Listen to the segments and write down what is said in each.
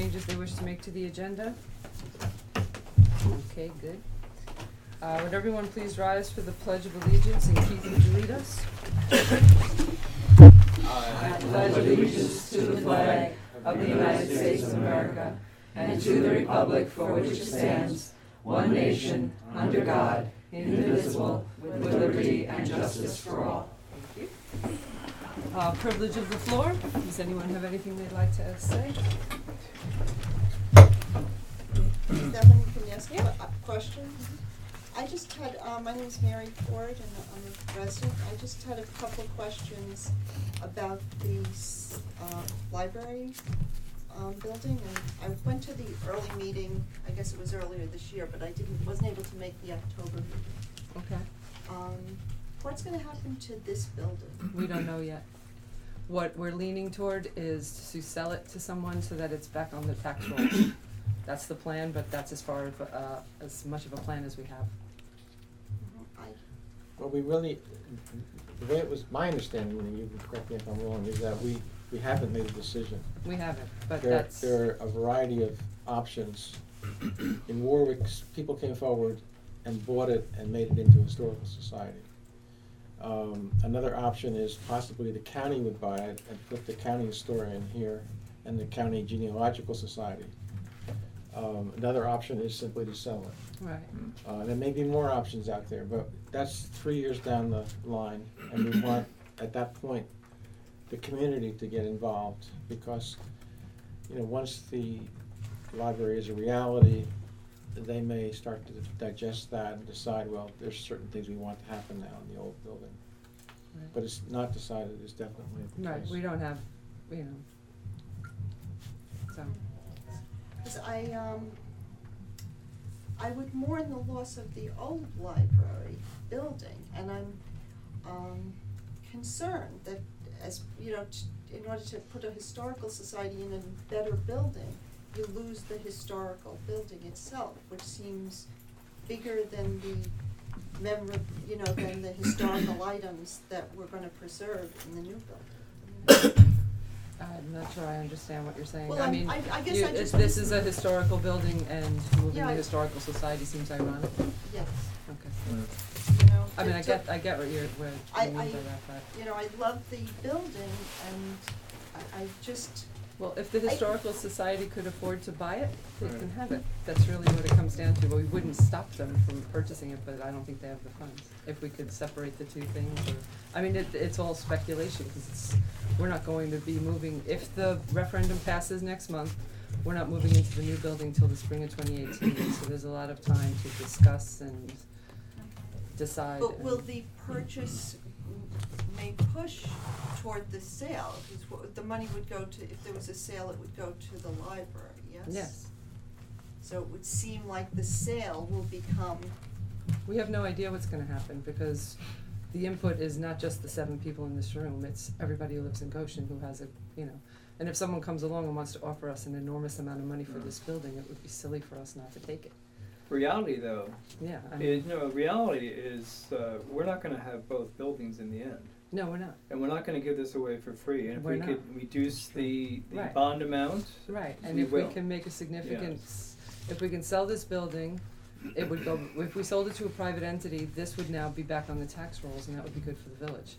changes they wish to make to the agenda? Okay, good. Would everyone please rise for the Pledge of Allegiance, and Keith, would you lead us? I pledge allegiance to the flag of the United States of America and to the republic for which it stands, one nation, under God, indivisible, with liberty and justice for all. Thank you. Privilege of the floor. Does anyone have anything they'd like to say? Stephanie, can you ask a question? I just had, my name is Mary Ford, and I'm a resident. I just had a couple questions about the library building, and I went to the early meeting. I guess it was earlier this year, but I wasn't able to make the October meeting. Okay. What's going to happen to this building? We don't know yet. What we're leaning toward is to sell it to someone so that it's back on the tax roll. That's the plan, but that's as much of a plan as we have. Well, we really, the way it was, my understanding, and you can correct me if I'm wrong, is that we haven't made a decision. We haven't, but There that's... are a variety of options. In Warwick, people came forward and bought it and made it into a historical society. Another option is possibly the county would buy it and put the county historian here and the county genealogical society. Another option is simply to sell it. Right. There may be more options out there, but that's 3 years down the line, and we want, at that point, the community to get involved, because, once the library is a reality, they may start to digest that and decide, well, there's certain things we want to happen now in the old building. Right. But it's not decided, it's definitely the case. Right, we don't have, so... Because I would mourn the loss of the old library building, and I'm concerned that, as in order to put a historical society in a better building, you lose the historical building itself, which seems bigger than than the historical items that we're going to preserve in the new building. I'm not sure I understand what you're saying. Well, I mean, I guess this is a historical building, and moving Yeah, the historical society seems ironic. Yes. Okay. I mean, I to- get what you mean by that, but... I love the building, and I just, Well, if the historical society could afford to buy it, they can have it. That's really what it comes down to. Well, we wouldn't stop them from purchasing it, but I don't think they have the funds. If we could separate the two things, it's all speculation, because we're not going to be moving, if the referendum passes next month, we're not moving into the new building till the spring of 2018, so there's a lot of time to discuss and decide. but will the purchase may push toward the sale? Because the money would go to, if there was a sale, it would go to the library, yes? Yes. So it would seem like the sale will become, We have no idea what's gonna happen, because the input is not just the 7 people in this room, it's everybody who lives in Goshen who has and if someone comes along and wants to offer us an enormous amount of money for this building, it would be silly for us not to take it. Reality, though, Yeah, reality is we're not going to have both buildings in the end, no, we're not. and we're not going to give this away for free. And if We're we not. could reduce the Right. bond amount, Right, and we if we will. can make a significant, if we can sell this building, it would go, if we sold it to a private entity, this would now be back on the tax rolls, and that would be good for the village.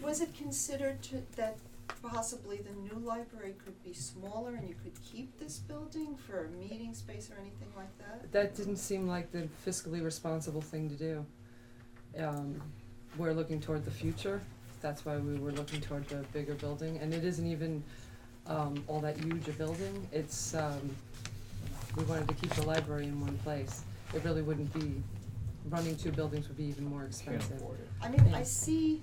was it considered that possibly the new library could be smaller and you could keep this building for a meeting space or anything like that? That didn't seem like the fiscally responsible thing to do. We're looking toward the future, that's why we were looking toward the bigger building, and it isn't even all that huge a building. It's, we wanted to keep the library in one place. It really wouldn't be, running 2 buildings would be even more can't expensive. afford it. I mean, Yeah. I see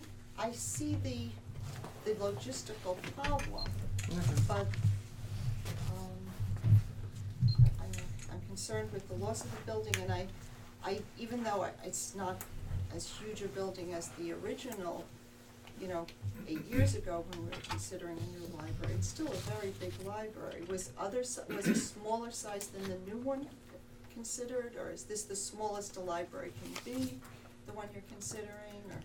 the logistical problem, Mhm. but I'm concerned with the loss of the building, and I even though it's not as huge a building as the original, 8 years ago when we were considering a new library, it's still a very big library. Was a smaller size than the new one considered, or is this the smallest a library can be, the one you're considering, or?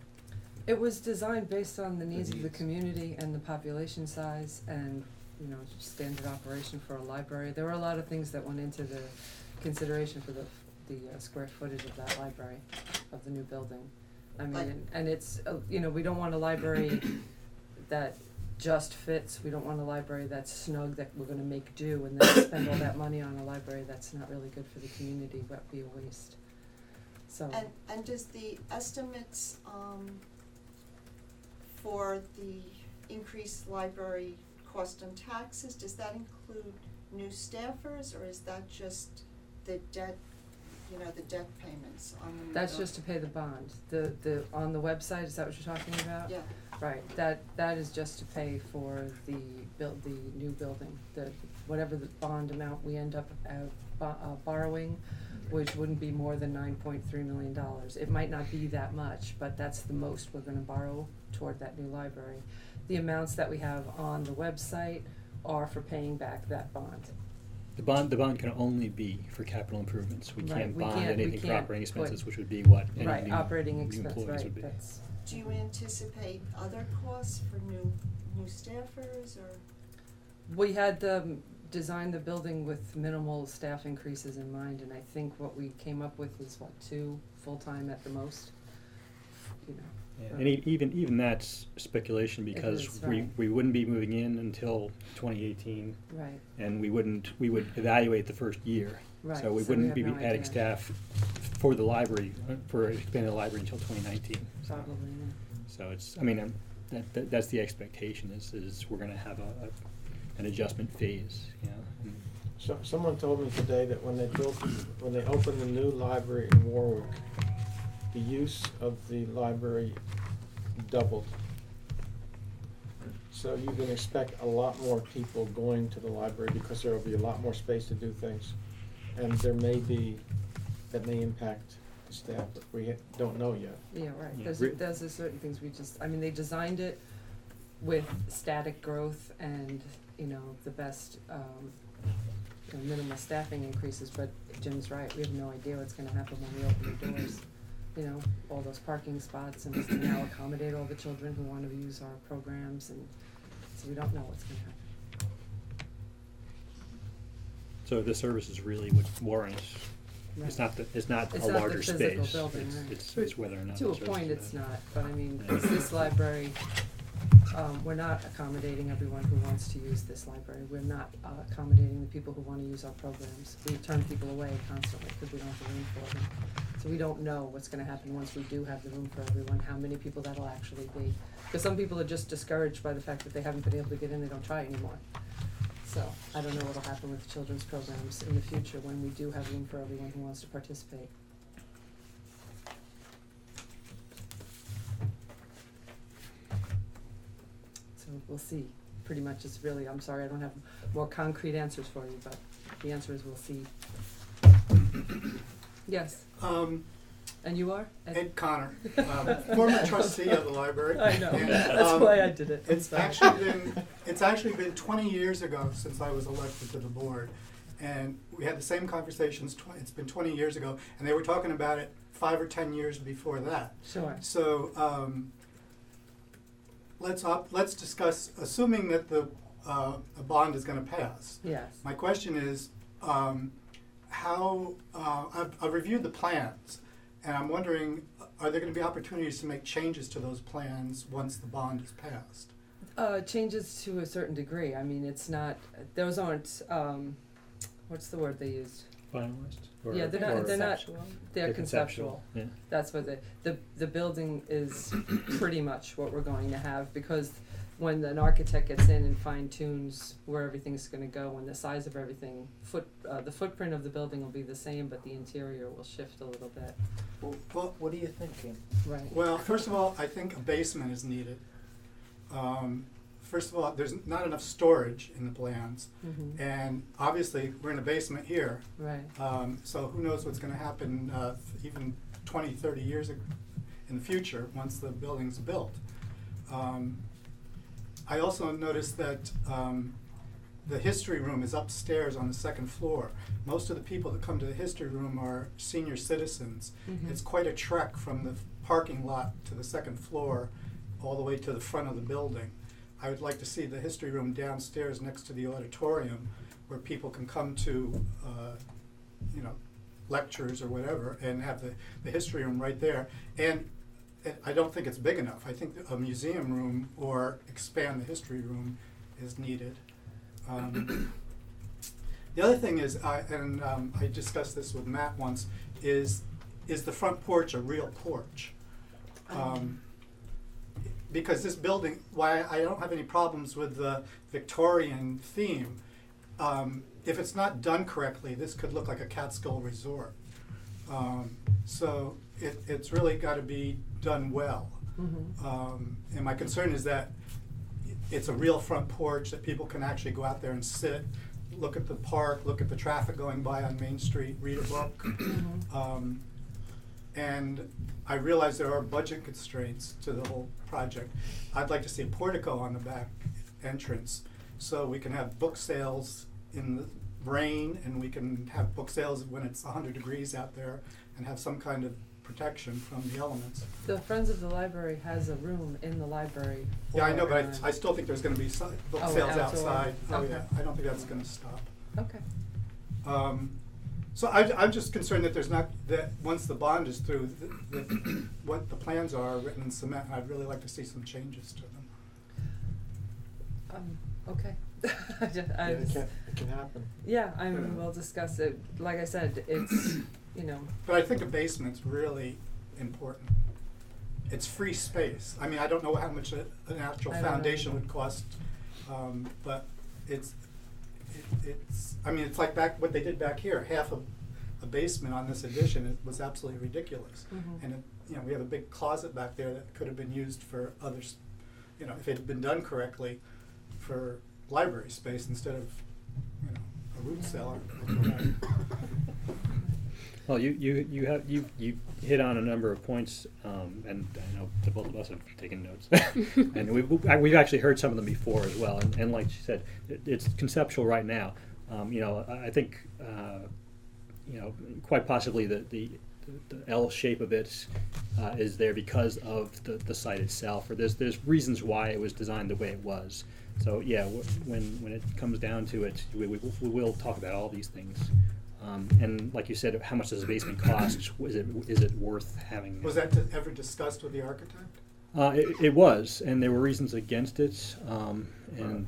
It was designed based on the needs of the community and the population size, and you know, standard operation for a library. There were a lot of things that went into the consideration for the square footage of that library, of the new building. I mean, Like- and it's, you know, we don't want a library that just fits. We don't want a library that's snug that we're gonna make do and then spend all that money on a library that's not really good for the community, but be a waste. So, And does the estimates, for the increased library cost and taxes, does that include new staffers, or is that just the debt, you know, the debt payments on the new that's building? just to pay the bond. The on the website, is that what you're talking about? Yeah, Right, that is just to pay for the new building, whatever the bond amount we end up borrowing, which wouldn't be more than $9.3 million. It might not be that much, but that's the most we're gonna borrow toward that new library. The amounts that we have on the website are for paying back that bond. The bond can only be for capital improvements. We Right, can't we bond can't- we anything for can't operating put- expenses, which would be what any Right, new operating new expense, employees would right, be. that's, do you anticipate other costs for new staffers, or? we had designed the building with minimal staff increases in mind, and I think what we came up with was, 2 full-time at the most, you know. Yeah, and even that's speculation because is, right. we wouldn't be moving in until 2018, Right, and we would evaluate the first year. right. So we wouldn't have be no adding idea. staff for the library, for expanding the library until 2019. Probably, yeah. So it's, I mean, that's the expectation is we're gonna have an adjustment phase, you know. and- So, someone told me today that when they opened the new library in Warwick, the use of the library doubled. So you can expect a lot more people going to the library because there will be a lot more space to do things. And that may impact the staff, but we don't know yet. Yeah, right, Yeah, there's certain things we just, I mean, they designed it with static growth and, you know, the best, you know, minimal staffing increases, but Jim's right, we have no idea what's gonna happen when we open the doors. You know, all those parking spots, and just to now accommodate all the children who wanna use our programs, and so we don't know what's gonna happen. So the service is really what warrants. It's Right. not It's a not the larger physical space. building, right. It's whether or not. To the a service point, is it's there. not, but I mean, Yeah. this library, we're not accommodating everyone who wants to use this library. We're not accommodating the people who wanna use our programs. We turn people away constantly because we don't have the room for them. So we don't know what's gonna happen once we do have the room for everyone, how many people that'll actually be. Because some people are just discouraged by the fact that they haven't been able to get in, they don't try anymore. So I don't know what'll happen with children's programs in the future when we do have room for everyone who wants to participate. So we'll see. Pretty much it's really, I'm sorry, I don't have more concrete answers for you, but the answer is we'll see. Yes, and you are? Ed Connor, former trustee of the library. I know, And, that's why I did it. I'm It's sorry. actually been 20 years ago since I was elected to the board, and we had the same conversations. It's been 20 years ago, and they were talking about it 5 or 10 years before that. Sure, So let's discuss, assuming that a bond is going to pass. yes. My question is, how, I've reviewed the plans, and I'm wondering, are there going to be opportunities to make changes to those plans once the bond is passed? Changes to a certain degree. I mean, it's not, those aren't, what's the word they used? Finalized? Or- Yeah, they're not, or- they're not, They're they're conceptual. Yeah. That's what the building is pretty much what we're going to have, because when an architect gets in and fine tunes where everything's gonna go and the size of everything, the footprint of the building will be the same, but the interior will shift a little bit. Well, What are you thinking? Right. well, first of all, I think a basement is needed. First of all, there's not enough storage in the plans, Mhm. and obviously, we're in a basement here. Right. So who knows what's going to happen even 20, 30 years in the future once the building's built. I also noticed that the history room is upstairs on the second floor. Most of the people that come to the history room are senior citizens. Mhm. It's quite a trek from the parking lot to the second floor all the way to the front of the building. I would like to see the history room downstairs next to the auditorium, where people can come to, you know, lectures or whatever, and have the history room right there. And I don't think it's big enough. I think that a museum room or expand the history room is needed. The other thing is, I discussed this with Matt once, is the front porch a real porch? Because this building, why I don't have any problems with the Victorian theme, if it's not done correctly, this could look like a Catskill resort. So it's really got to be done well. And my concern is that it's a real front porch that people can actually go out there and sit, look at the park, look at the traffic going by on Main Street, read a book. And I realize there are budget constraints to the whole project. I'd like to see a portico on the back entrance, so we can have book sales in the rain, and we can have book sales when it's 100 degrees out there, and have some kind of protection from the elements. The Friends of the Library has a room in the library. Yeah, I know, for, but I still think there's gonna be book Oh, sales outdoor. outside. Oh, Okay. yeah, I don't think that's gonna stop. Okay. So I'm just concerned that there's not, that once the bond is through, what the plans are written in cement, I'd really like to see some changes to them. Okay. I It just- can happen. yeah, I mean, we'll discuss it. Like I said, it's, you know, But I think a basement's really important. It's free space. I mean, I don't know how much an actual I don't know foundation either. would cost, but it's, I mean, it's like what they did back here, half a basement on this addition, it was absolutely ridiculous. Mhm. And you know, we have a big closet back there that could have been used for others, you know, if it had been done correctly, for library space instead of, you know, a root cellar. Well, you hit on a number of points, and I know the both of us have taken notes, and we've actually heard some of them before as well. And like she said, it's conceptual right now. You know, I think you know, quite possibly the L shape of it is there because of the site itself, or there's reasons why it was designed the way it was. So yeah, when it comes down to it, we will talk about all these things. And like you said, how much does a basement cost? Is it worth having? Was that ever discussed with the architect? It was, and there were reasons against it. And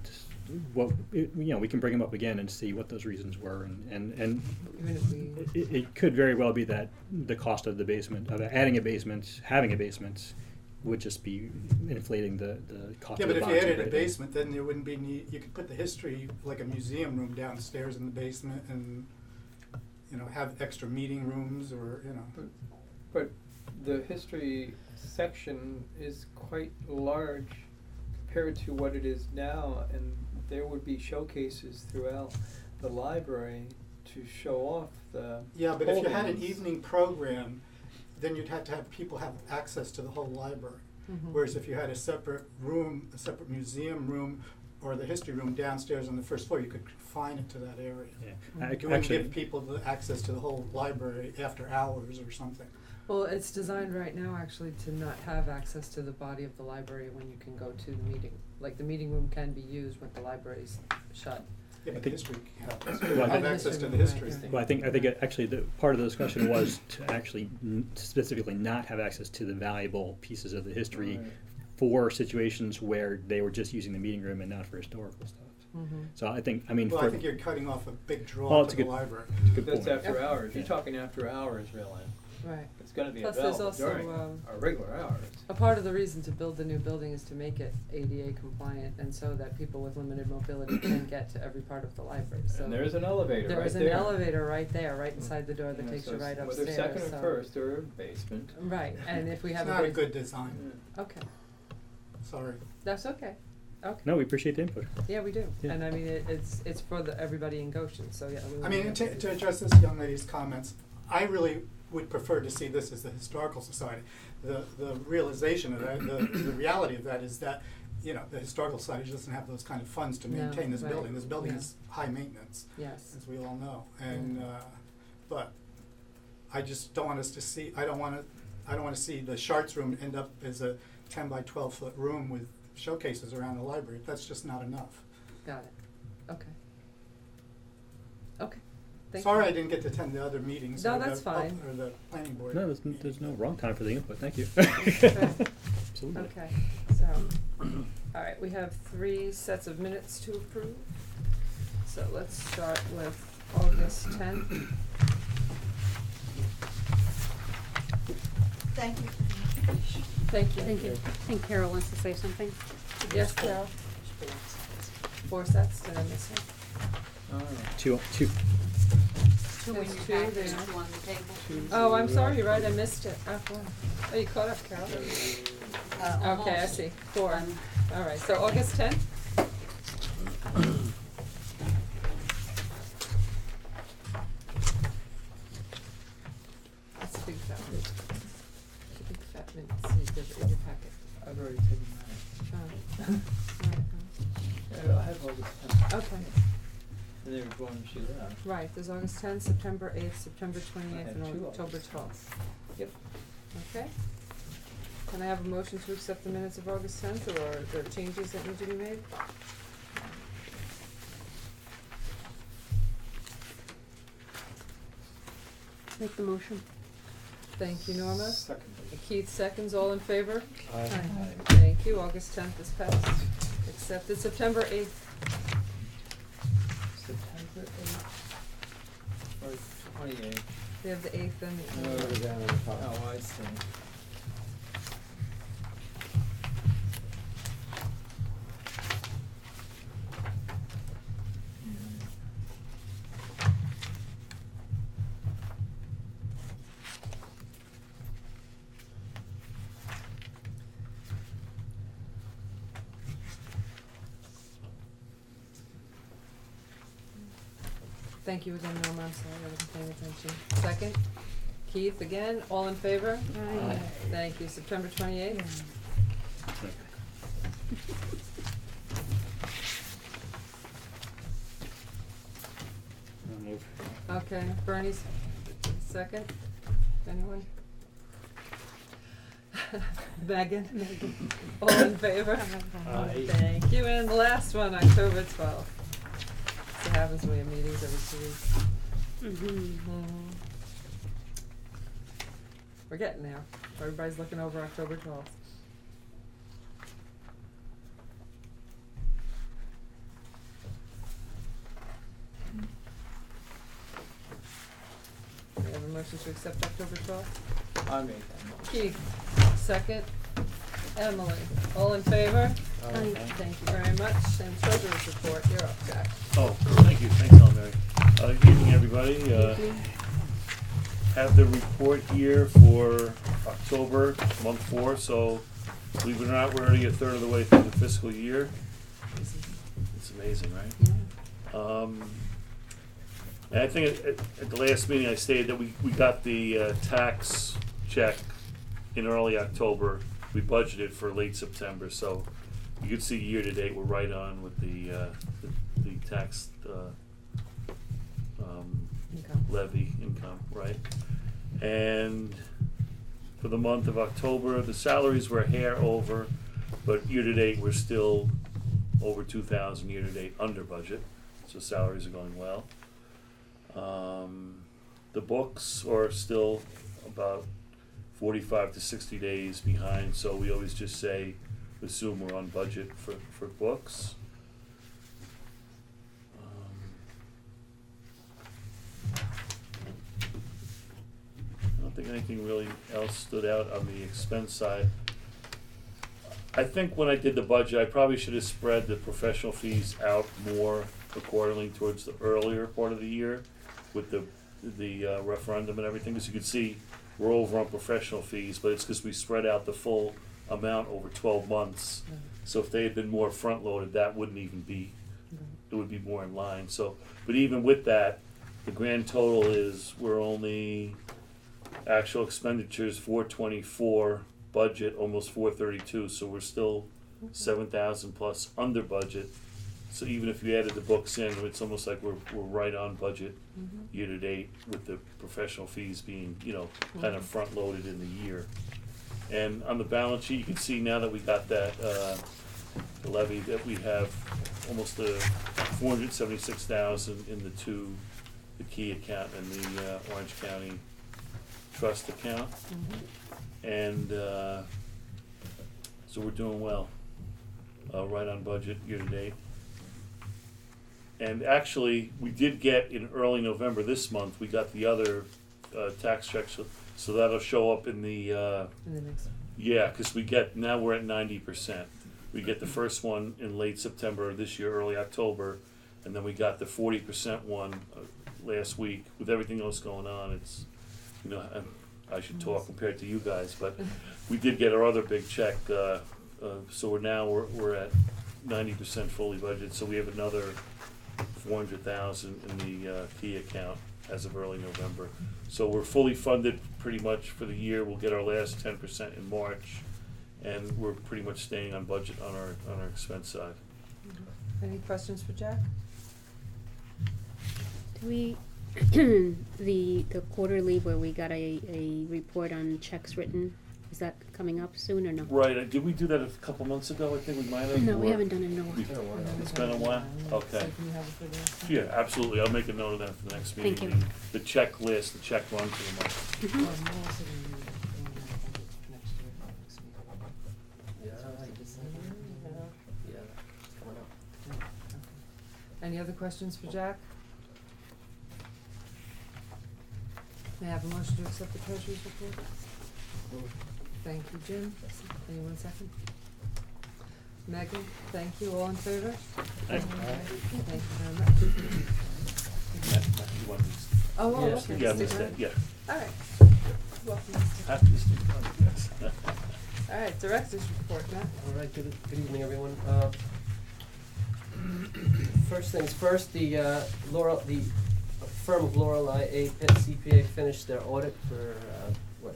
you know, we can bring them up again and see what those reasons were. And even if we, it could very well be that the cost of the basement, of adding a basement, having a basement, would just be inflating the cost Yeah, of but the if you bonds added a greatly. basement, then there wouldn't be you could put the history, like a museum room downstairs in the basement, and, you know, have extra meeting rooms, or, you know. But the history section is quite large compared to what it is now, and there would be showcases throughout the library to show off the Yeah, but if you had an holdings. evening program, then you'd have to have people have access to the whole library. Mhm. Whereas if you had a separate room, a separate museum room, or the history room downstairs on the first floor, you could confine it to that area. Yeah. You wouldn't Actually, give people the access to the whole library after hours or something. well, it's designed right now actually to not have access to the body of the library when you can go to the meeting. Like the meeting room can be used when the library's shut. Yeah, but the history, Well, I have think- access to the Right, history. right. well, I think actually part of the discussion was to actually specifically not have access to the valuable pieces of the history Right. for situations where they were just using the meeting room and not for historical stuff. Mm-hmm. So I think Well, I think you're cutting off a big Well, draw it's to a the good- library. good That's point. after Yep. hours. You're Yeah. talking after hours, really. Right. It's gonna be Plus there's available also, during our regular hours. A part of the reason to build the new building is to make it ADA compliant and so that people with limited mobility can get to every part of the library, so. And there's an elevator right there. There is an elevator right there, right inside the door that Yeah, takes so you right whether upstairs, second or so- first or basement. Right, and if we It's have not a base- good design, Okay, sorry. that's okay, okay. No, we appreciate the input. Yeah, we do, Yeah. and I mean, it's for everybody in Goshen, so yeah. we I mean, want to address this young lady's comments, I really would prefer to see this as the Historical Society. The realization of that, the reality of that is that, you know, the Historical Society doesn't have those kind of funds to No, maintain this right, building. This building yeah. is high maintenance, Yes, as we all know, and, but I just don't want us to see, I don't wanna see the Charts room end up as a 10 by 12 foot room with showcases around the library. That's just not enough. Got it. Okay. Okay. Thank Sorry you. I didn't get to attend the other meetings. No, or that's the, fine. Or the planning board. No, there's no wrong time for the input, thank you. Okay. Absolutely. Okay, so, all right, we have 3 sets of minutes to approve. So let's start with August 10th. Thank you for the information. Thank you. Thank you. I think Carol wants to say something. Yes, Carol? 4 sets, did I miss it? Two. There's 2 there. on the table. Oh, I'm sorry, you're right, I missed it. Oh, you caught up, Carol? Okay, I see, 4. All right, so August 10th? That's a big fat minute. It's a big fat minute, see, in your packet. I've already taken mine. Right, I have August 10th. okay, And they were going to shoot out. right, there's August 10th, September 8th, September 28th, have and 2 October August. 12th. Yep. Okay. Can I have a motion to accept the minutes of August 10th, or are there changes that need to be made? Make the motion. Thank you, Norma. Second. Keith seconds, all in favor? Aye. Thank you, August 10th is passed. Accepted, September 8th. September 8th. Or 28th. We have the 8th and the No, Put it down on the top. Oh, I see. Thank you again, Norma, I'm sorry, I wasn't paying attention. Second, Keith again, all in favor? Aye. Thank you, September 28th? I'll move. Okay, Bernie's second, anyone? Megan? All in favor? Aye. Thank you, and the last one, October 12th. This happens when we have meetings every 2 weeks. Mm-hmm. We're getting there. Everybody's looking over October 12th. We have a motion to accept October 12th. I made that motion. Keith, second. Emily, all in favor? Aye. Thank you very much. And treasurer's report, you're up, Jack. Oh, thank you. Thanks, Ellen Mary. Good evening, everybody. Have the report here for October, month 4, so believe it or not, we're already a third of the way through the fiscal year. It's amazing, right? Yeah. And I think at the last meeting I stated that we got the tax check in early October. We budgeted for late September, so you can see year to date we're right on with the tax Income. levy income, right? And for the month of October, the salaries were a hair over, but year to date we're still over 2,000 year to date under budget, so salaries are going well. The books are still about 45 to 60 days behind, so we always just say, assume we're on budget for books. I don't think anything really else stood out on the expense side. I think when I did the budget, I probably should have spread the professional fees out more accordingly towards the earlier part of the year with the referendum and everything, because you can see we're over on professional fees, but it's because we spread out the full amount over 12 months. So if they had been more front-loaded, that wouldn't even be, it would be more in line. So, but even with that, the grand total is we're only actual expenditures 424, budget almost 432, so we're still 7,000 plus under budget. So even if you added the books in, it's almost like we're right on budget year to date, with the professional fees being, kind of front loaded in the year. And on the balance sheet, you can see now that we got that the levy, that we have almost $476,000 in the key account and the Orange County trust account. And so we're doing well, right on budget year to date. And actually, we did get in early November this month, we got the other tax checks, so that'll show up in the In the next, yeah, because now we're at 90%. We get the first one in late September this year, early October, and then we got the 40% one last week. With everything else going on, it's, you know, I should talk compared to you guys, but we did get our other big check, so we're at 90% fully budgeted, so we have another 400,000 in the key account as of early November. So we're fully funded pretty much for the year. We'll get our last 10% in March, and we're pretty much staying on budget on our expense side. any questions for Jack? Do we, the quarterly where we got a report on checks written, is that coming up soon or no? Right, did we do that a couple months ago? I think we might have. No, we or- haven't done it in a while. It's been a while? Okay. So can you have it for the next one? Yeah, absolutely. I'll make a note of that for the next meeting. Thank you. The checklist, the check run for the month. Oh, no, it's gonna be next year, next meeting. Yeah, It's early December, yeah, it's coming up. yeah, okay. Any other questions for Jack? May I have a motion to accept the treasurer's report? Thank you, Jim. Anyone second? Megan, thank you. All in favor? Thank Thank you. you very much. Matt, you want these? Oh, Yeah. okay. Yeah, I Stick missed around. that, yeah. All right. Welcome, Mr. Happy to stick around, yes. All right, director's report, Matt. All right, good evening, everyone. First things first, the firm of Laurel IA Pitt CPA finished their audit for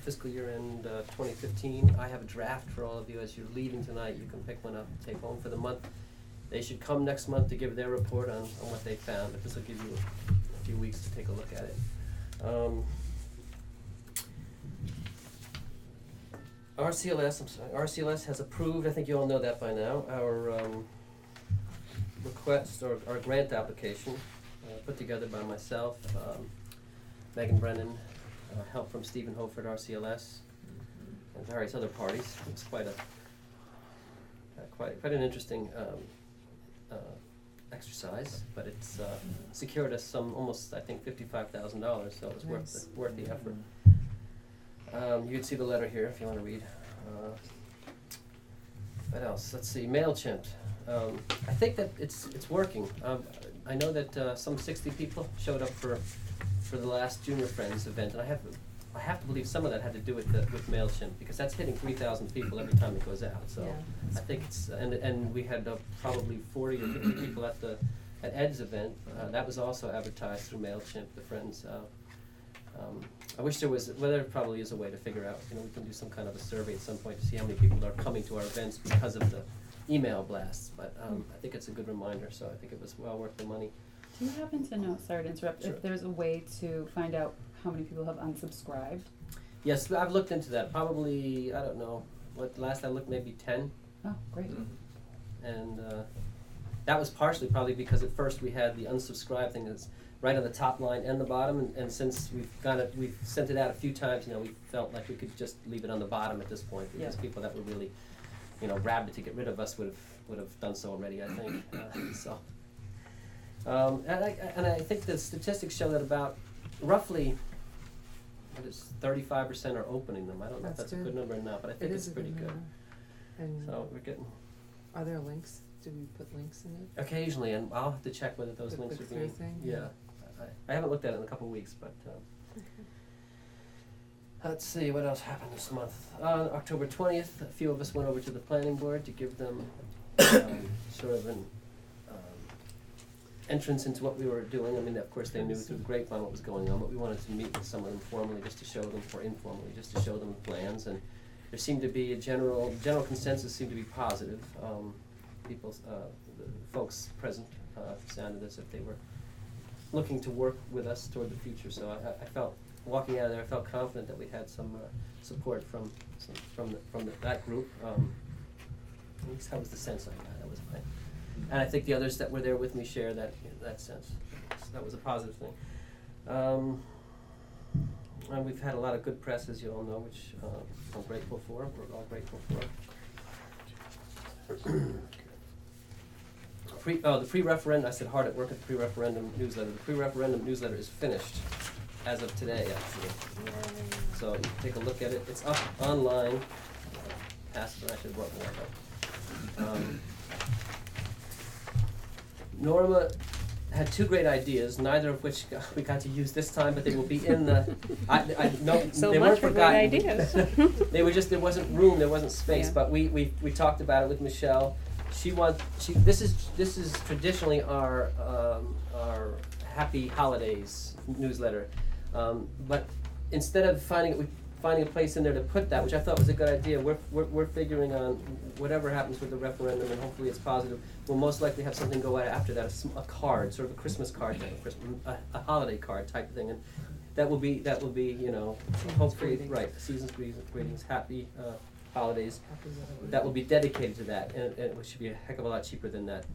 fiscal year end 2015. I have a draft for all of you as you're leaving tonight. You can pick one up and take home for the month. They should come next month to give their report on what they found, but this will give you a few weeks to take a look at it. RCLS has approved, I think you all know that by now, our request or our grant application put together by myself, Megan Brennan, help from Stephen Hofert, RCLS, and various other parties. It's quite an interesting exercise, but it's secured us almost I think $55,000, so it was Nice. worth the effort. You can see the letter here if you want to read. What else? Let's see, MailChimp. I think that it's working. I know that some 60 people showed up for the last Junior Friends event, and I have to believe some of that had to do with MailChimp, because that's hitting 3,000 people every time it goes out. So Yeah. I think it's and we had probably 40 or 50 people at Ed's event. That was also advertised through MailChimp, the Friends. I wish there was, well, there probably is a way to figure out, we can do some kind of a survey at some point to see how many people are coming to our events because of the email blasts, but I think it's a good reminder, so I think it was well worth the money. Do you happen to know, sorry to interrupt, Sure. if there's a way to find out how many people have unsubscribed? Yes, I've looked into that, probably, I don't know, last I looked, maybe 10, Oh, great. and that was partially probably because at first we had the unsubscribe thing that's right on the top line and the bottom, and since we've sent it out a few times, we felt like we could just leave it on the bottom at this point, because Yeah. people that were really, rabid to get rid of us would have done so already, I think. And I think the statistics show that about roughly, 35% are opening them. I don't know if That's that's a good good. number or not, but I It think is it's a pretty good good. number. And So we're getting are there links? Do we put links in it? occasionally, and I'll have to check whether those The links are click-through being. thing? Yeah, I haven't looked at it in a couple of weeks, but. Let's see, what else happened this month? On October 20th, a few of us went over to the planning board to give them sort of an entrance into what we were doing. I mean, of course, they knew through the grapevine what was going on, but we wanted to meet with some of them formally just to show them, or informally, just to show them the plans. And there seemed to be a general consensus seemed to be positive. The folks present sounded as if they were looking to work with us toward the future. So I felt, walking out of there, I felt confident that we had some support from that group. At least that was the sense I got. That was my, and I think the others that were there with me share that sense. So that was a positive thing. And we've had a lot of good press, as you all know, which I'm grateful for. We're all grateful for. The pre-referendum, I said hard at work at the pre-referendum newsletter. The pre-referendum newsletter is finished as of today, actually. So you can take a look at it. It's up online. I should have brought more, but Norma had two great ideas, neither of which we got to use this time, but they will be in the. No, So they much weren't for forgotten. great ideas. They were just, there wasn't room, there wasn't space. Yeah. But we talked about it with Michelle. This is traditionally our Happy Holidays newsletter, but instead of finding a place in there to put that, which I thought was a good idea, we're figuring on whatever happens with the referendum, and hopefully it's positive. We'll most likely have something go out after that, a card, sort of a Christmas card type of a holiday card type thing, and that will be hopefully greetings. season's greetings, happy holidays. That will be dedicated to that, and it should be a heck of a lot cheaper than that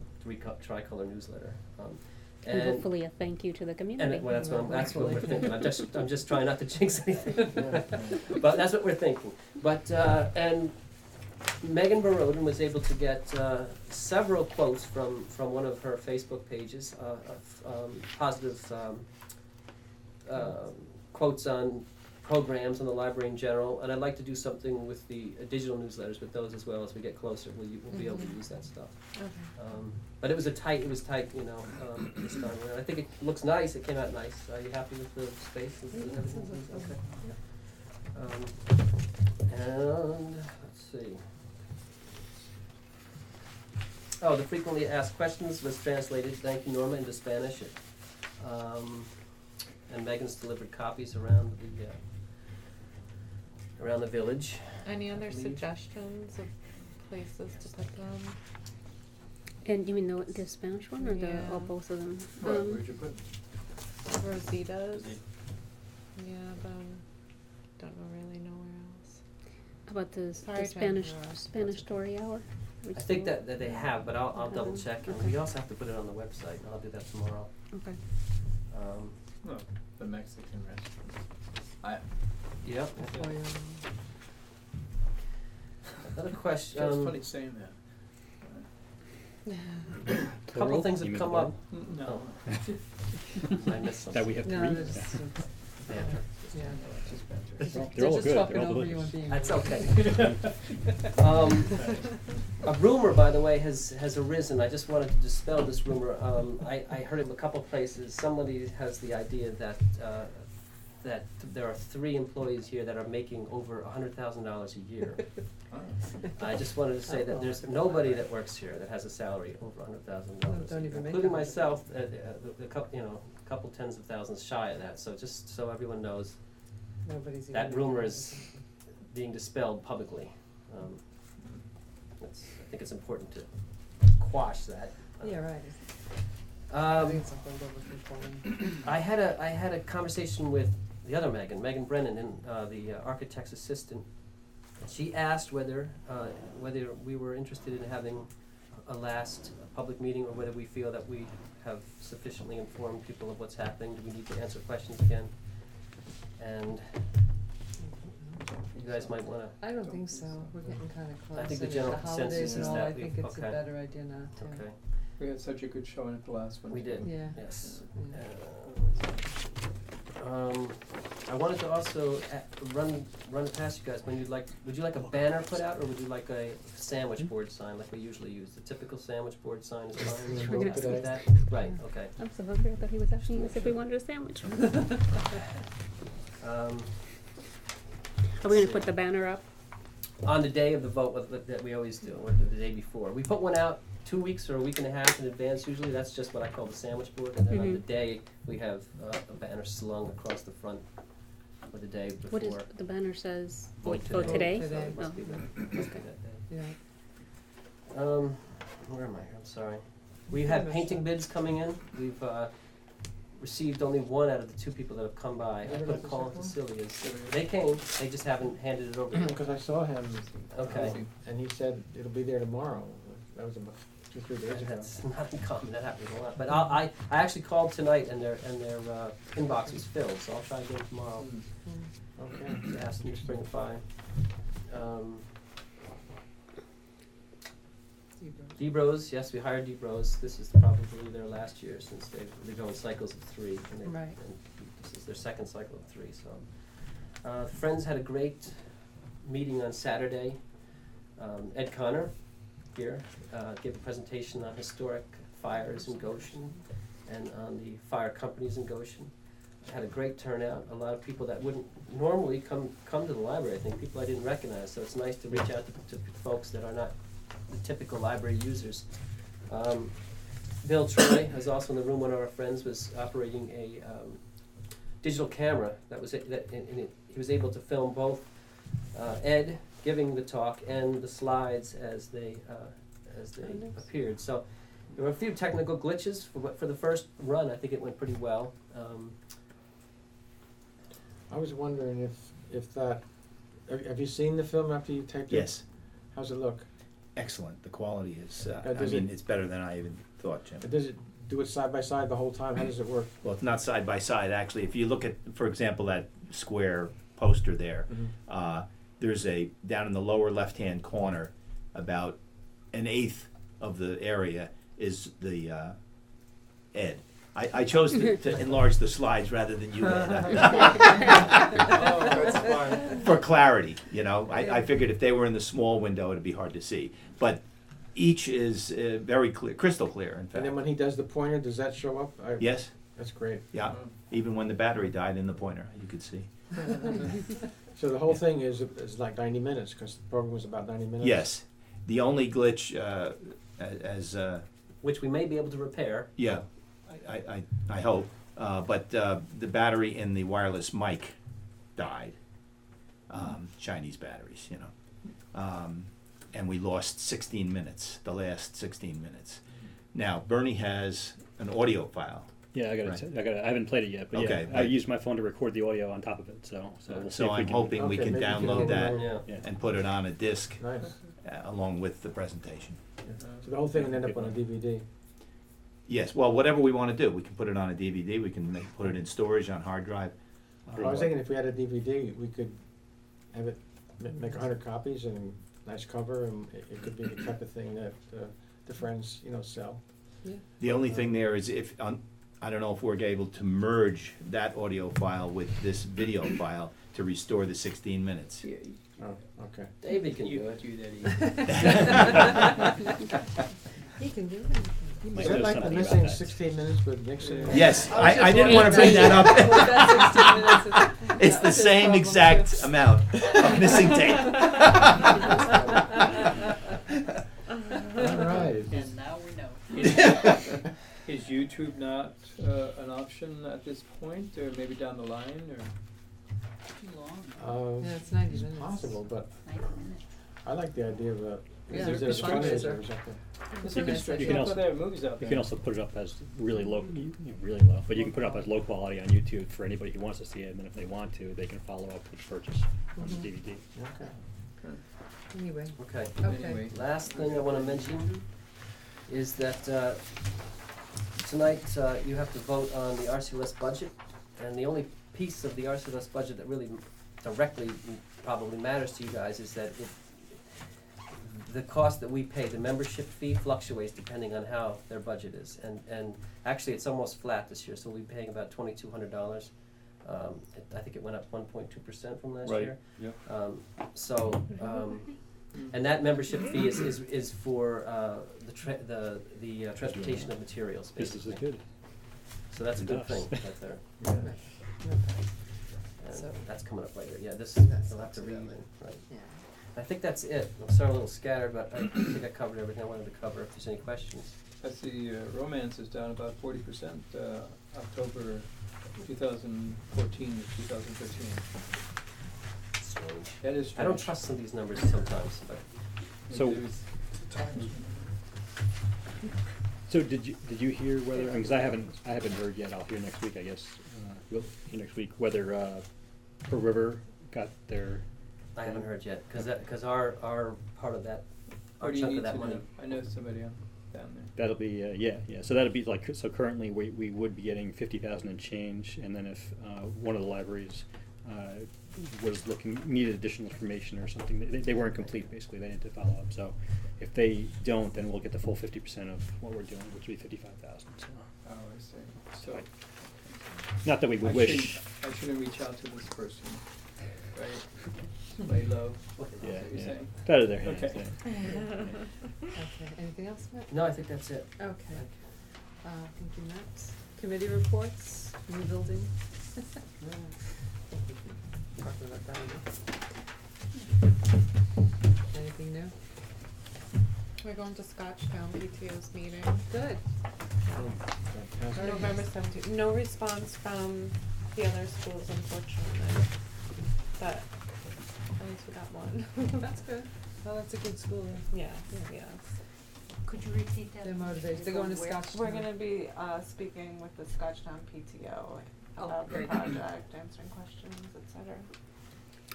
tricolor newsletter. And hopefully a thank you to the community. And that's what we're thinking. I'm just trying not to jinx anything. But that's what we're thinking. But and Megan Baroden was able to get several quotes from one of her Facebook pages, positive quotes on programs in the library in general, and I'd like to do something with the digital newsletters with those as well as we get closer. We'll be able to use that stuff. But it was tight, this time around. I think it looks nice, it came out nice. Are you happy with the space and everything? Okay. And let's see. Oh, the frequently asked questions was translated, thank you Norma, into Spanish. And Megan's delivered copies around the village. Any other I believe. suggestions of places to put them? And you mean the Spanish one or Yeah. or both of them? Where'd you put? Rosita's. Yeah, but don't really know where else. How about the Sorry, Spanish Jennifer. Spanish story hour? I think that they have, but I'll double Okay. check, and Okay. we also have to put it on the website, and I'll do that tomorrow. Okay. No, the Mexican restaurant. Yep. Oh, yeah. Another question. It's funny saying that. A couple things have come up. No. I missed something. That we have No, three? that's, Yeah. yeah. They're They're all just good. talking They're all over you delicious. and being. That's rude. okay. A rumor, by the way, has arisen. I just wanted to dispel this rumor. I heard it in a couple places. Somebody has the idea that there are 3 employees here that are making over $100,000 a year. I just wanted to say that there's nobody that works here that has a salary over $100,000, Don't even make including it. myself. A couple tens of thousands shy of that. So just so everyone knows, Nobody's even. that rumor is being dispelled publicly. I think it's important to quash that. Yeah, right. I Um, think it's a holdover from Poland. I had a conversation with the other Megan Brennan, the architect's assistant. She asked whether we were interested in having a last public meeting, or whether we feel that we have sufficiently informed people of what's happening. Do we need to answer questions again? And you guys might want to. I don't think so. We're getting kind of close. I think the and general the holidays consensus and is all, that I think it's a okay. better idea not to. Okay. We had such a good showing at the last one. We did. Yeah. Yes. Yeah. I wanted to also run it past you guys. Would you like a banner put out, or would you like a sandwich board sign like we usually use? The typical sandwich board sign is fine. We're We're gonna happy do with that. that? Right, okay. I'm so hungry. I thought he was asking us if we wanted a sandwich. Are we gonna put the banner up? On the day of the vote that we always do, or the day before. We put one out 2 weeks or a week and a half in advance usually. That's just what I call the sandwich board. And then on the day, we have a banner slung across the front of the day before. What is, the banner says, Vote vote today? So it Oh. must be that day. Yeah. Where am I? I'm sorry. We have painting bids coming in. received only one out of the two people that have come by. I put a call into Celia's. They came, they just haven't handed it over yet. Because I saw him. Okay. And he said it'll be there tomorrow. That was about 2-3 days ago. That's not uncommon, that happens a lot. But I actually called tonight and their inbox was filled, so I'll try again tomorrow. Okay. To ask them to bring it by. D-Bros, yes, we hired D-Bros. This is probably their last year since they go in cycles of 3. And Right. and this is their second cycle of 3, so. Friends had a great meeting on Saturday. Ed Connor here gave a presentation on historic fires in Goshen and on the fire companies in Goshen. Had a great turnout, a lot of people that wouldn't normally come to the library, I think, people I didn't recognize, so it's nice to reach out to folks that are not the typical library users. Bill Troy is also in the room. One of our friends was operating a digital camera he was able to film both Ed giving the talk and the slides as they appeared. So there were a few technical glitches for the first run. I think it went pretty well. I was wondering if that, have you seen the film after you taped it? Yes. How's it look? Excellent. The quality is, does it- it's better than I even thought, Jim. Does it do it side by side the whole time? How does it work? Well, it's not side by side, actually. If you look at, for example, that square poster there, there's down in the lower left-hand corner, about 1/8 of the area is the Ed. I chose to enlarge the slides rather than you, Ed. Oh, that's fine. For clarity, I figured if they were in the small window, it'd be hard to see. But each is very clear, crystal clear, in fact. And then when he does the pointer, does that show up? Yes, That's great. yeah. Even when the battery died in the pointer, you could see. So the whole thing is like 90 minutes, because the program was about 90 minutes? Yes. The only glitch, Which we may be able to repair. yeah, I hope, but the battery in the wireless mic died. Chinese batteries, and we lost 16 minutes, the last 16 minutes. Now, Bernie has an audio file. Yeah, I haven't played it yet, but Okay, yeah, I but- used my phone to record the audio on top of it, so we'll see So if we I'm can. hoping we Okay, can maybe you can download that download- Yeah. and put it on a disc Nice. along with the presentation. So the whole thing will end up on a DVD? Yes, well, whatever we want to do, we can put it on a DVD, we can put it in storage on hard drive. I was thinking if we had a DVD, we could have it, make 100 copies and nice cover, and it could be the type of thing that the friends, sell. The only thing there is I don't know if we're able to merge that audio file with this video file to restore the 16 minutes. Oh, okay. David can do it. He can do it. You might Is that know like the something about missing that. 16 minutes with Nixon? Yes, I was just I didn't want to bring that up. Was that 16 minutes? It's the same exact amount of missing tape. All right. And now we know. Is YouTube not an option at this point, or maybe down the line, or? Yeah, it's 90 It's minutes. possible, but I like the idea of Yeah, is there a the fundraiser. fundraiser or something? It's a good stretch. You can also- There are movies out You there. can also put it up as really low, but you can put it up as low quality on YouTube for anybody who wants to see it, and then if they want to, they can follow up with purchase on the DVD. Okay. Anyway, Okay. okay. Anyway. Last thing I want to mention is that tonight you have to vote on the RCLS budget, and the only piece of the RCLS budget that really directly probably matters to you guys is that the cost that we pay, the membership fee, fluctuates depending on how their budget is, and actually it's almost flat this year, so we'll be paying about $2,200. I think it went up 1.2% from last Right, year. yep. And that membership fee is for the transportation of materials, Business basically. is good. So that's a good Yes. thing right there. And So- that's coming up later. Yeah, this That's you'll have to not read. too bad. Right. Yeah. I think that's it. I'm sorry, I'm a little scattered, but I think I covered everything I wanted to cover. If there's any questions. I see romance is down about 40%, October 2014 to 2013. Strange. That is I don't strange. trust some of these numbers sometimes, but So- Maybe there's- So did you hear whether, because I haven't heard yet, I'll hear next week, I guess, we'll hear next week, whether, Pearl River got their. I haven't heard yet, cause our part of that, our Or do you chunk need of that to money. know? I know somebody down there. That'll be, yeah, so that'll be like, so currently we would be getting 50,000 and change, and then if, one of the libraries, needed additional information or something, they weren't complete, basically, they had to follow up, so if they don't, then we'll get the full 50% of what we're doing, which would be 55,000, so. Oh, I see. So. Not that we would wish. I shouldn't reach out to this person, right? Lay low. Yeah, Is that what you're yeah. saying? Out of their hands, Okay. yeah. Okay, anything else, Matt? No, I think that's it. Okay. Thank you, Matt. Committee reports, new building. Talking about that enough. Anything new? We're going to Scotchtown PTO's meeting. Good. Fantastic. November 17th. No response from the other schools, unfortunately. But at least we got one. That's good. Well, that's a good school. Yeah, yeah. Could you repeat that? They're motivated. They're going to Where? Scotch. We're gonna be speaking with the Scotchtown PTO about the great. project, answering questions, etc.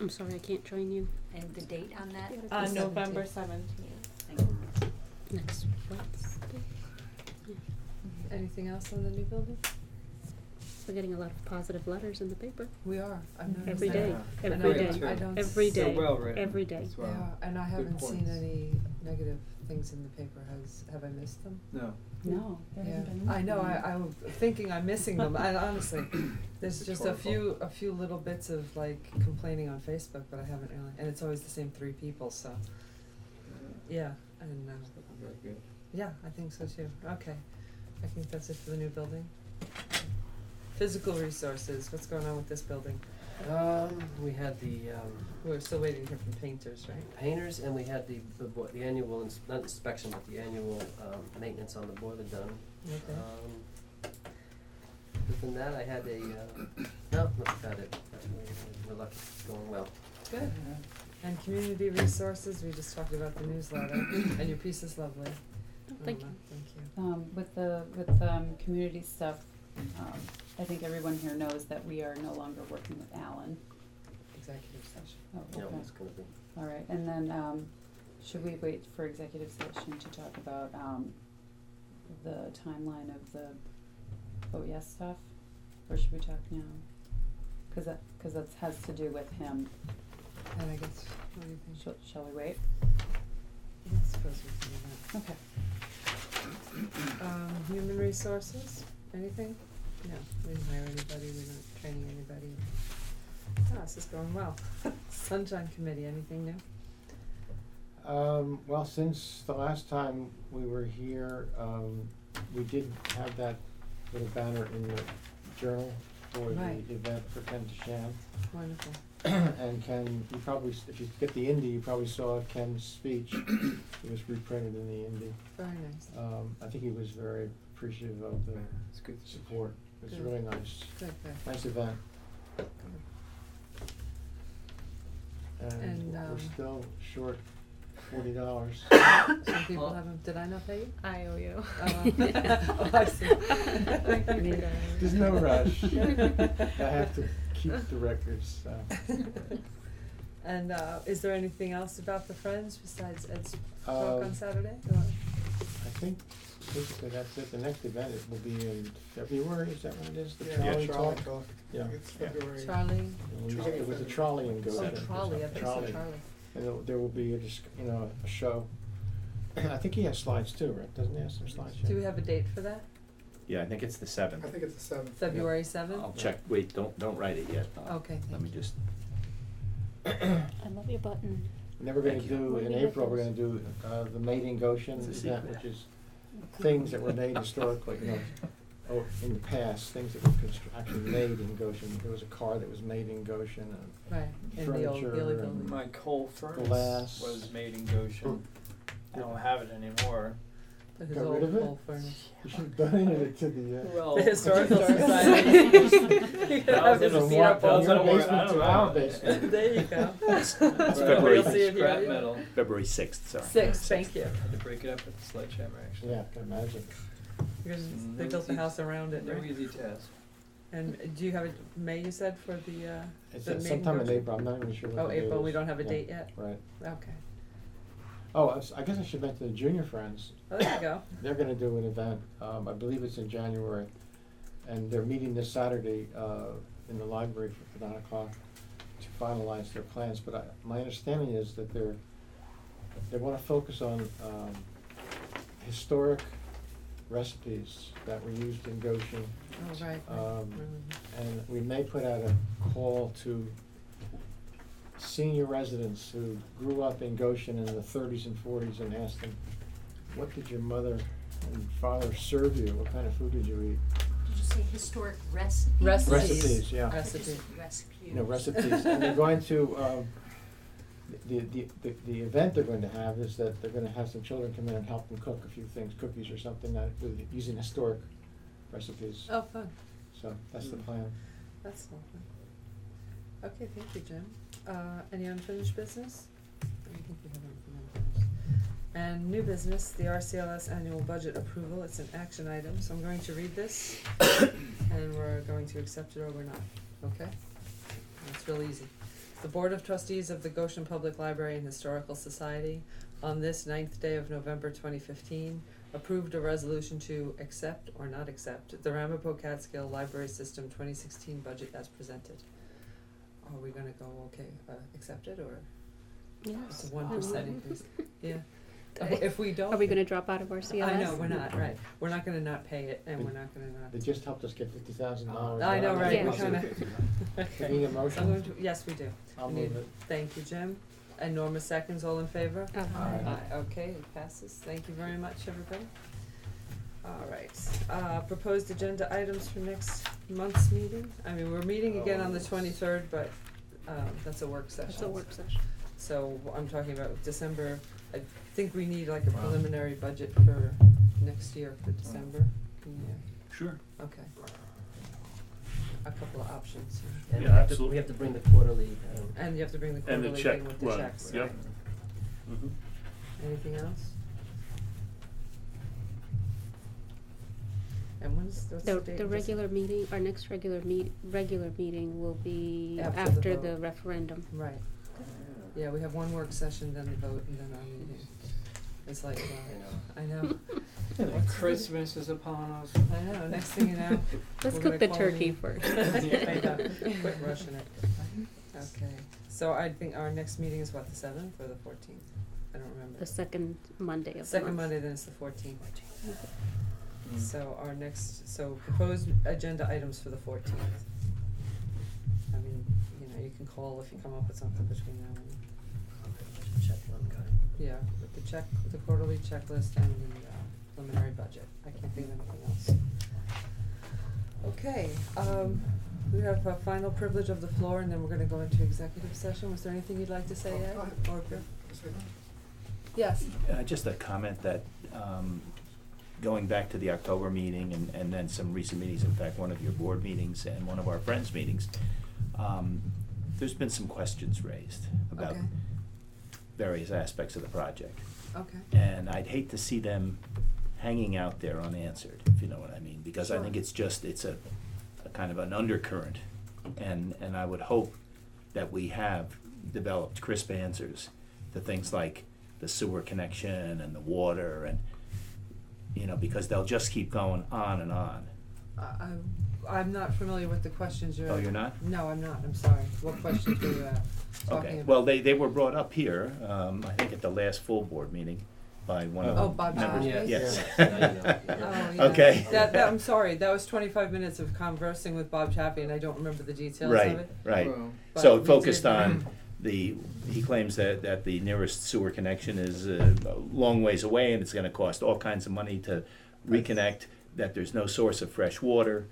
I'm sorry, I can't join you. And the date on that? On November 17th. Thank you. Next Wednesday. Anything else on the new building? We're getting a lot of positive letters in the paper. We are. I've noticed Every that. day, Yeah. I every know, day, I don't every see- They're day, well written every day. as well. Yeah, and I Good haven't seen points. any negative things in the paper. Have I missed them? No. No, there Yeah, hasn't been I know. anything. I'm thinking I'm missing them. I honestly, there's It's just horrible. a few little bits of like complaining on Facebook, but I haven't really. And it's always the same 3 people. So yeah, and Very good. yeah, I think so too. Okay, I think that's it for the new building. Physical resources. What's going on with this building? We had the, We're still waiting to hear from painters, right? painters, and we had the annual, not inspection, but the annual, maintenance on the boiler done. Okay. Other than that, I had no, that's about it. We're lucky, it's going well. Good. And community resources. We just talked about the newsletter, and your piece is lovely. Thank you. Thank you. With the community stuff, I think everyone here knows that we are no longer working with Alan. Executive session. Oh, You know, okay. it's gonna be. All right, and then, should we wait for executive session to talk about, the timeline of the vote yes stuff? Or should we talk now? Cause that has to do with him. And I guess, what do you think? Shall we wait? I suppose we can do that. Human resources, anything? No, we didn't hire anybody, we're not training anybody. This is going well. Sunshine Committee, anything new? Well, since the last time we were here, we did have that little banner in the journal for Right. the event for Ken DeSham. Wonderful. And Ken, you probably, if you get the Indy, you probably saw Ken's speech. It was reprinted in the Indy. Very nice. I think he was very appreciative of the It's good. support. It was Good. really nice, Good, good. nice event. And, And we're still short $40. Some people haven't, did I not pay you? I owe you. Oh, I see. There's no rush. I have to keep the records, so. And, is there anything else about the Friends besides Ed's talk on Um, Saturday? I think basically that's it. The next event it will be in February, is that what it is? The Yeah, Charlie Charlie Talk? Talk. Yeah. It's February. Charlie? And it was a trolley in Oh, Goshen. Trolley, I think so, Charlie. And there will be a show. I think he has slides too, right? Doesn't he have some slides? Do we have a date for that? Yeah, I think it's the 7th. I think it's the 7th. February 7th? I'll check, wait, don't write it yet. Okay, Let thank me you. just, I love your button. And then we're gonna Thank you. do, in April, we're gonna do the Made in Goshen It's a event, secret. which is things that were made historically, in the past, things that were actually made in Goshen. There was a car that was made in Goshen, Right, in the old furniture Gilly and- building. My coal furnace Glass. was made in Goshen. I don't have it anymore. His Got old rid of it? coal furnace. you should donate it to the, Well, The Historical sorry. Society. You could have Thousands him of beat up what? all From your the- basement to our basement. There you go. That's Well, February. You'll see it here. Scrap metal. February 6th, sorry. 6, thank you. Had to break it up with the sledgehammer, actually. Yeah, I can imagine. Because they built the house around it, No right? easy task. And do you have a May, you said, for the It's maiden sometime in version? April, I'm not even sure what Oh, the date April, we is. don't have a Yeah, date yet? Right. Okay. Oh, I guess I should mention the Junior Friends. Oh, there you go. They're gonna do an event, I believe it's in January, and they're meeting this Saturday, in the library for 9 o'clock to finalize their plans, but my understanding is that they wanna focus on, historic recipes that were used in Goshen. Oh, right. And we may put out a call to senior residents who grew up in Goshen in the 30s and 40s and ask them, what did your mother and father serve you? What kind of food did you eat? Did you say historic recipes? Recipes, yeah. Recipes. Recipes. No, recipes. And they're going to, the event they're going to have is that they're gonna have some children come in and help them cook a few things, cookies or something, that, using historic recipes. Oh, fun. So that's the plan. That's lovely. Okay, thank you, Jim. Any unfinished business? I don't think we have anything unfinished. And new business, the RCLS annual budget approval. It's an action item, so I'm going to read this, and we're going to accept it or we're not, okay? It's real easy. The Board of Trustees of the Goshen Public Library and Historical Society, on this 9th day of November 2015, approved a resolution to accept or not accept the Ramapo Catskill Library System 2016 budget as presented. Are we gonna go, okay, accept it, or it's a 1% increase? Yeah. If we don't. Are we gonna drop out of our CLS? I know, we're not, right. We're not gonna not pay it, and we're not gonna not. They just helped us get $50,000. I know, right, Yeah. we kinda. We need a motion? I'm going to- yes, we do. I'll We need- move it. Thank you, Jim. And Norma seconds, all in favor? Aye. Okay, it passes. Thank you very much, everybody. All right, proposed agenda items for next month's meeting. I mean, we're meeting again on the 23rd, but, that's a work session. That's a work session. So I'm talking about December. I think we need like a preliminary budget for next year for December. Can you, Sure. okay. A couple of options. And Yeah, we have to, absolutely. we have to bring the quarterly, And you have to bring the And the quarterly check thing with the run, checks, yep. right? Mhm. Anything else? And what's the date? The regular meeting, our next regular meeting will be After the after vote. the referendum. Right. Yeah, we have one work session, then the vote, and then our meeting. It's like, I know. Christmas is upon us. I know, next thing you know. Let's we're cook the gonna call turkey you. first. I know, quit rushing it. Okay, so I think our next meeting is what, the 7th or the 14th? I don't remember. The second Monday of the Second month. Monday, then it's the 14th. So our so proposed agenda items for the 14th. I mean, you can call if you come up with something between now and, check one guy. yeah, with the quarterly checklist and the preliminary budget. I can't think of anything else. Okay, we have a final privilege of the floor, and then we're gonna go into executive session. Was there anything you'd like to say, Ed, or Bill? Yes. Just a comment that, going back to the October meeting and then some recent meetings, in fact, one of your board meetings and one of our friends' meetings, there's been some questions raised about Okay. various aspects of the project. Okay. And I'd hate to see them hanging out there unanswered, if you know what I mean, because I Sure. think it's a kind of an undercurrent. And I would hope that we have developed crisp answers to things like the sewer connection and the water and, because they'll just keep going on and on. I'm not familiar with the questions you're. Oh, you're not? No, I'm not. I'm sorry. What questions were you talking Okay, about? well, they were brought up here, I think at the last full board meeting by one of the Oh, Bob members. Chaffee? Yes. Yeah, you know, Oh, yeah. yeah. Okay. That, I'm sorry. That was 25 minutes of conversing with Bob Chappie, and I don't remember the details Right, of it. right. Well, So But it focused we did- on he claims that the nearest sewer connection is a long ways away and it's gonna cost all kinds of money to reconnect, that there's no source of fresh water.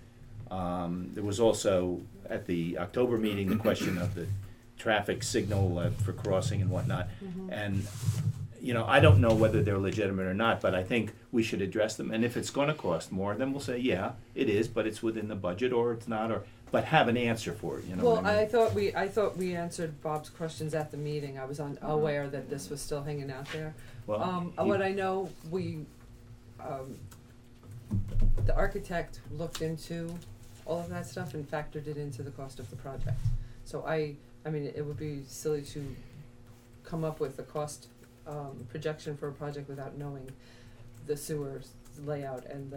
There was also, at the October meeting, the question of the traffic signal for crossing and whatnot. And, I don't know whether they're legitimate or not, but I think we should address them. And if it's gonna cost more, then we'll say, yeah, it is, but it's within the budget, or it's not, but have an answer for it, you know Well, what I mean? I thought we answered Bob's questions at the meeting. I was aware that this was still hanging out there. Well, he- What I know, the architect looked into all of that stuff and factored it into the cost of the project. So I mean, it would be silly to come up with a cost, projection for a project without knowing the sewer layout and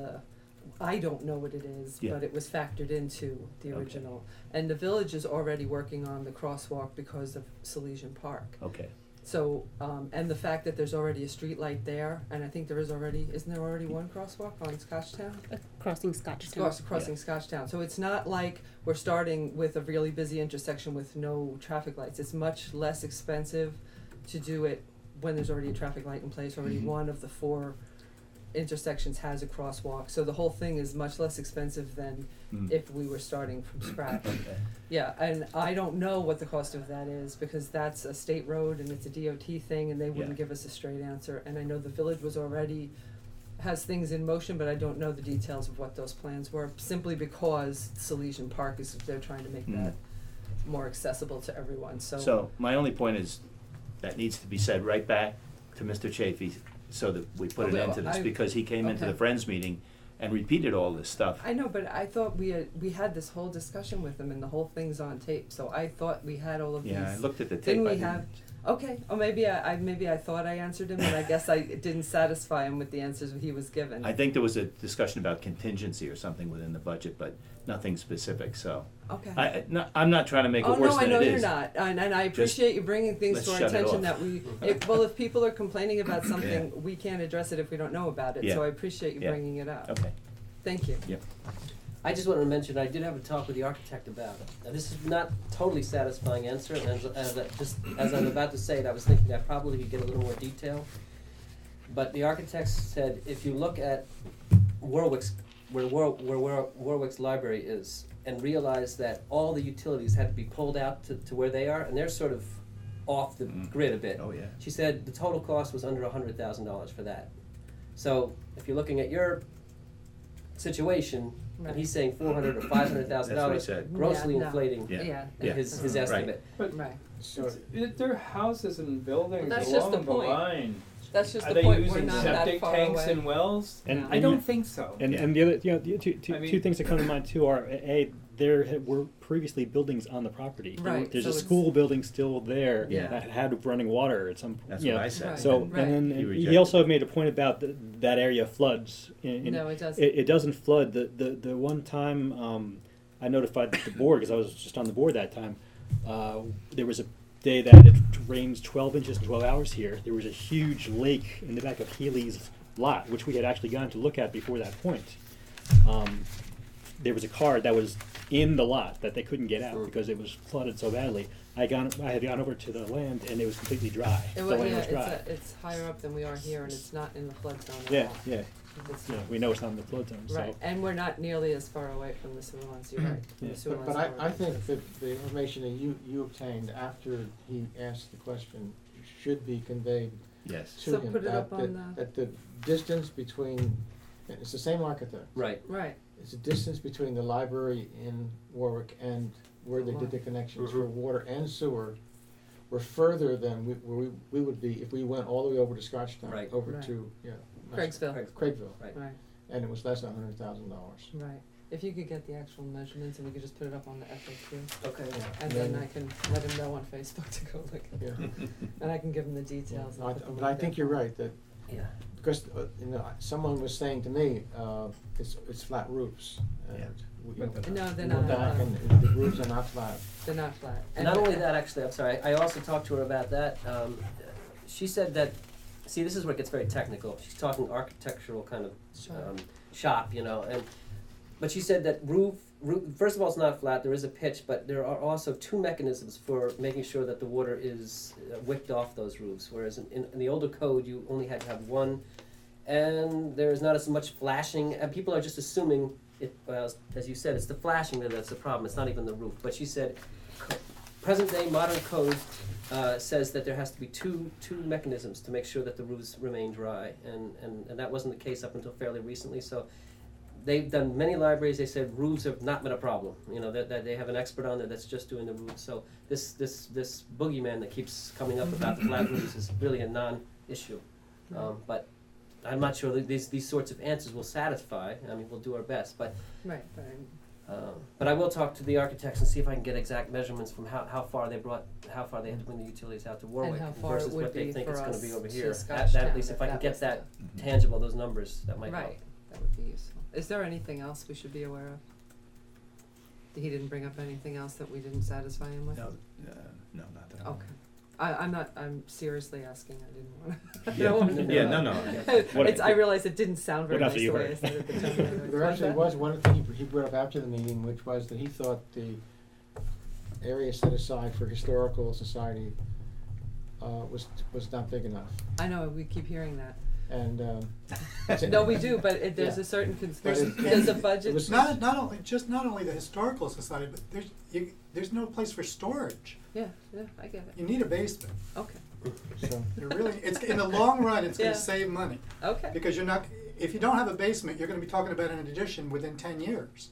I don't know what it is, Yeah. but it was factored into the Okay. original. And the village is already working on the crosswalk because of Salesian Park. Okay. So, and the fact that there's already a street light there, and I think isn't there already one crosswalk on Scotchtown? Crossing Scotchtown. Crossing Scotchtown. So it's not like we're starting with a really busy intersection with no traffic lights. It's much less expensive to do it when there's already a traffic light in place. Already Mhm. one of the 4 intersections has a crosswalk. So the whole thing is much less expensive than Mm. if we were starting from scratch. Okay. Yeah, and I don't know what the cost of that is because that's a state road and it's a DOT thing and they wouldn't Yeah. give us a straight answer. And I know the village has things in motion, but I don't know the details of what those plans were, simply because Salesian Park they're trying to make Mm. that more accessible to everyone, so. So my only point is, that needs to be said right back to Mr. Chafee, so that we put an Okay, end to this, I- because he came into the okay. Friends meeting and repeated all this stuff. I know, but I thought we had this whole discussion with him and the whole thing's on tape, so I thought we had all of these. Yeah, I looked at the tape. Didn't I we have, okay, or maybe I thought I answered him, and I guess I didn't satisfy him with the answers he was given. I think there was a discussion about contingency or something within the budget, but nothing specific, so. Okay. I'm not trying to make it Oh, worse no, I than know it you're is. not, and I appreciate you bringing things let's to our shut it attention off. that if people are complaining about something, we can't address it if we don't know about it, Yeah. so I appreciate you Yeah. bringing it up. Okay, Thank you. yep. I just wanted to mention, I did have a talk with the architect about it. Now, this is not totally satisfying answer, and as I'm about to say it, I was thinking I probably could get a little more detail. But the architect said, if you look at Warwick's, where Warwick's library is, and realize that all the utilities had to be pulled out to where they are, and they're sort of off the Mm. grid a bit. Oh, yeah. She said the total cost was under $100,000 for that. So if you're looking at your situation, and he's saying $400,000 or $500,000, That's what he said. grossly Yeah, no. inflating Yeah. his Right. estimate. But Right. So, they're houses and buildings That's just the along the point. line. That's just Are the they point, we're using not that septic far tanks away. and wells? And- I don't think so. And Yeah. and the other, the two I mean- two things that come to mind too are there were previously buildings on the property. Right, There's so a it's- school building still there Yeah. that had running water at some. That's you what know. I said. Right. So Right. and He then rejected he also made a point about that area floods. No, it doesn't. It doesn't flood. The one time I notified the board because I was just on the board that time. There was a day that it rains 12 inches in 12 hours here. There was a huge lake in the back of Healy's lot, which we had actually gone to look at before that point. There was a car that was in the lot that they couldn't get out because it was flooded so badly. I had gone over to the land and it was completely dry. It The was, land yeah, was dry. it's higher up than we are here, and it's not in the flood zone at Yeah, all. yeah. It's Yeah, not. we know it's not in the flood zone. Right, So and we're not nearly as far away from the sewer lines, you're right. Yeah. The sewer but lines are I over think there. that the information that you obtained after he asked the question should be conveyed Yes. to So him. put it that up on That the distance between, and it's the same architect. Right. Right, It's the distance between the library in Warwick and where they did the connections for water and sewer were further than we would be if we went all the way over to Scotchtown, Right. over Right. to, Craigsville, Craigville, right, and it was less than $100,000. right. If you could get the actual measurements and we could just put it up on the FAQ, Okay. and then I can let him know on Facebook to go look at it. Yeah. And I can give him the details. and No, put the but I link think there. you're right, that, Yeah. because, someone was saying to me, it's flat roofs. And Yeah. No, they're we went not. back and the roofs are not flat. They're not flat. Not only that, actually, I'm sorry, I also talked to her about that. She said that, see, this is where it gets very technical. She's talking architectural kind of Sure. shop, but she said that first of all, it's not flat, there is a pitch, but there are also two mechanisms for making sure that the water is wicked off those roofs, whereas in the older code, you only had to have one, and there's not as much flashing, and people are just assuming well, as you said, it's the flashing that's the problem, it's not even the roof. But she said, present day modern code says that there has to be two mechanisms to make sure that the roofs remain dry, and that wasn't the case up until fairly recently. So they've done many libraries. They said roofs have not been a problem. That they have an expert on there that's just doing the roofs. So this boogeyman that keeps coming up about the flat roofs is really a non-issue. But I'm not sure that these sorts of answers will satisfy. I mean, we'll do our best, but Right, but I will talk to the architects and see if I can get exact measurements from how far they had to bring the utilities out to Warwick how far it versus would what they be think for it's gonna us be over to here. Scotchtown, That at least if if I can that get was that tangible, those numbers, that might help. Right, that would be useful. Is there anything else we should be aware of? He didn't bring up anything else that we didn't satisfy him with? No, no, not that. Okay. I'm seriously asking, I didn't wanna. I Yeah, don't wanna- yeah, no. It's, I realize it didn't sound very What nice else have you the way I heard? said it at the time. There actually was one thing he brought up after the meeting, which was that he thought the area set aside for historical society was not big enough. I know, we keep hearing that. And No, we do, but there's Yeah. a certain, There's- there's a budget. It was- Not only the historical society, but there's no place for storage. Yeah, I get it. You need a basement. Okay, So, It's in the long run, it's Yeah. gonna save money. okay. Because if you don't have a basement, you're gonna be talking about an addition within 10 years.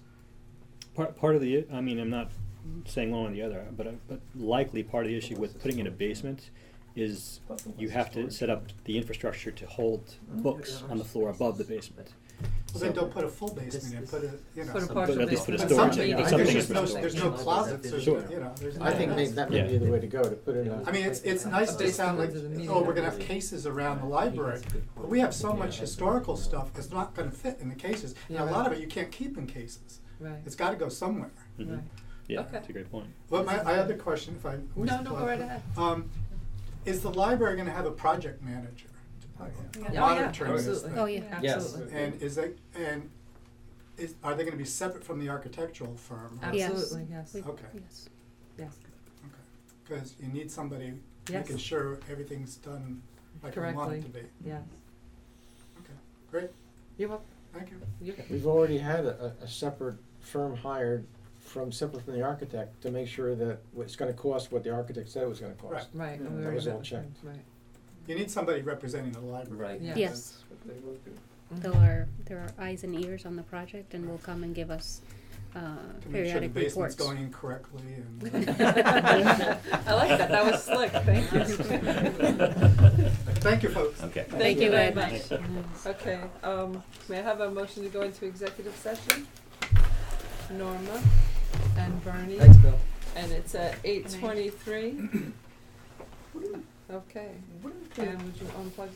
Part of the, I mean, I'm not saying one or the other, but likely part of the issue with putting in a basement is you have to set up the infrastructure to hold books on the floor above the basement. Well, then don't put a full basement in, put a, Put a some- partial At least put a basement. storage, something. put Meeting. something There's in no, storage. there's no closets, there's, Sure. there's I think no. that may be the way to go, to put in a. I mean, it's nice to Basement sound like, under the meeting oh, we're gonna room. have cases around the library, but we have so much historical stuff, it's not gonna fit in the cases. And a Yeah. lot of it you can't keep in cases. Right, It's gotta go somewhere. Mhm. right. Yeah, Okay. that's a great point. Well, my other question, if I. No, go right ahead. Is the library gonna have a project manager? Oh, yeah, Monitoring this absolutely. thing? Oh, yeah. Yes. Absolutely. Are they gonna be separate from the architectural firm? Yes. Absolutely, yes, We- Okay. Yes. yes. Cause you need somebody Yes. making sure everything's done like we want it to be. Yes. Okay, great, You're welcome. thank you. We've already had a separate firm hired separate from the architect to make sure that it's gonna cost what the architect said it was gonna cost. Right. Right. Yeah. and we That already was met all with them, checked. Right. You need somebody representing the library. Right. Yeah. Yes. That's what they will do. There are eyes and ears on the project, and will come and give us To make sure the periodic basement's reports. going in correctly and. I like that, that was slick, thank you. Thank you, folks. Okay. Thank you very Ed. much. Okay, may I have a motion to go into executive session? Norma and Bernie. Thanks, Bill. And it's at 8:23. Okay, and would you unplug